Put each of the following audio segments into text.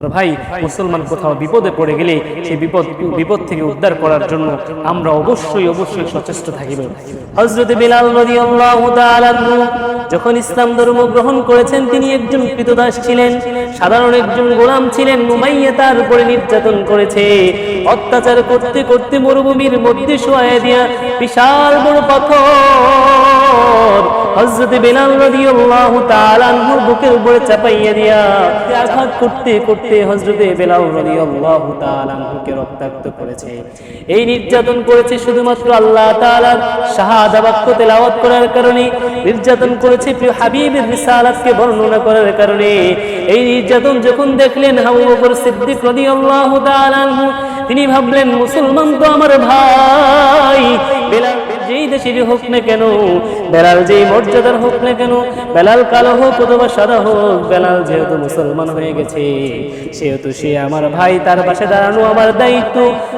ভাই, মুসলমান কোথাও বিপদে পড়ে গেলে সেই বিপদ থেকে উদ্ধার করার জন্য আমরা অবশ্যই সচেষ্ট থাকিব। হযরত বিলাল রাদিয়াল্লাহু তাআলা আনহু যখন ইসলাম ধর্ম গ্রহণ করেছেন, তিনি একজন ক্রীতদাস ছিলেন, সাধারণ একজন গোলাম ছিলেন। উমাইয়া তার উপরে নির্যাতন করেছে, অত্যাচার করতে করতে মরুভূমির মধ্যে শোয়ায় দিয়া বিশাল বড় পাথর হযরত বিলাল রাদিয়াল্লাহু তাআলা আনহুর বুকের উপরে চাপাইয়া দিয়া আঘাত করতে করতে হযরত বিলাল রাদিয়াল্লাহু তাআলা আনহুকে রক্তাক্ত করেছে। এই নির্যাতন করেছে শুধুমাত্র আল্লাহ তাআলার শাহাদা বাক্য তেলাওয়াত করার কারণে, নির্যাতন করেছে প্রিয় হাবিবের রিসালাতকে বর্ণনা করার কারণে। এই নির্যাতন যখন দেখলেন আবু বকর সিদ্দিক রাদিয়াল্লাহু তাআলা আনহু, তিনি ভাবলেন মুসলমান তো আমার ভাই, বেলাল যেই দেশের হোক না কেন, বেলাল যেই মর্যাদার হোক না কেন, বেলাল কালো হোক অথবা সাদা হোক, বেলাল যেহেতু মুসলমান হয়ে গেছে সেহেতু সে আমার ভাই, তার পাশে দাঁড়ানো আমার দায়িত্ব।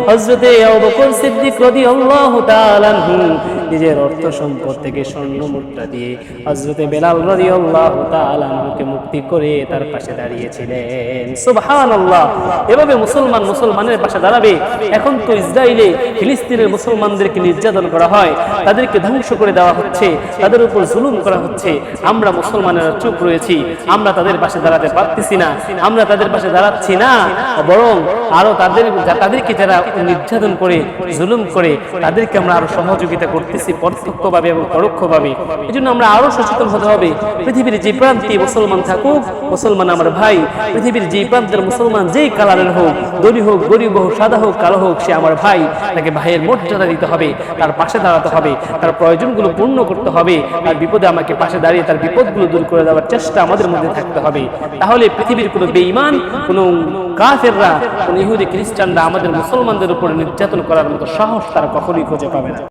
হযরতে আবু বকর সিদ্দিক রাদিয়াল্লাহু তাআলা আনহু নিজের অর্থ সম্পদ থেকে স্বর্ণ মুদ্রা দিয়ে হযরতে বেলাল রাদিয়াল্লাহু তাআলা আনহুকে মুক্তি করে তার পাশে দাঁড়িয়েছিলেন। সুবহানাল্লাহ। এভাবে মুসলমানের পাশে দাঁড়াবে। এখন তো ইসরায়েলে ফিলিস্তিনের মুসলমানদেরকে নির্যাতন করা হয়, তাদেরকে ধ্বংস করে দেওয়া হচ্ছে, তাদের উপর জুলুম করা হচ্ছে। আমরা মুসলমানেরা চুপ রয়েছি, আমরা তাদের পাশে দাঁড়াতে পারতেছি না, আমরা তাদের পাশে দাঁড়াচ্ছি না, বরং আরো তাদেরকে যারা নির্যাতন করে জুলুম করে তাদেরকে আমরা আরো সহযোগিতা করতেছি প্রত্যক্ষভাবে এবং পরোক্ষভাবে। এই জন্য আমরা আরো সচেতন হতে হবে। পৃথিবীর যে প্রান্তে মুসলমান থাকুক, মুসলমান আমার ভাই। পৃথিবীর যে প্রান্তের মুসলমান যেই কালারের হোক, ধনী হোক, গরিব হোক, সাদা হোক, কালো হোক, সে আমার ভাই। তাকে ভাইয়ের মর্যাদা দিতে হবে, তার পাশে দাঁড়াতে হবে, তার প্রয়োজনগুলো পূর্ণ করতে হবে, তার বিপদে আমাকে পাশে দাঁড়িয়ে তার বিপদগুলো দূর করে দেওয়ার চেষ্টা আমাদের মধ্যে থাকতে হবে। তাহলে পৃথিবীর কোনো বেঈমান, কোনো কাফেররা, কোনো ইহুদি খ্রিস্টানরা আমাদের মুসলমানদের উপর নির্যাতন করার মতো সাহস তারা কখনোই খুঁজে পাবে না।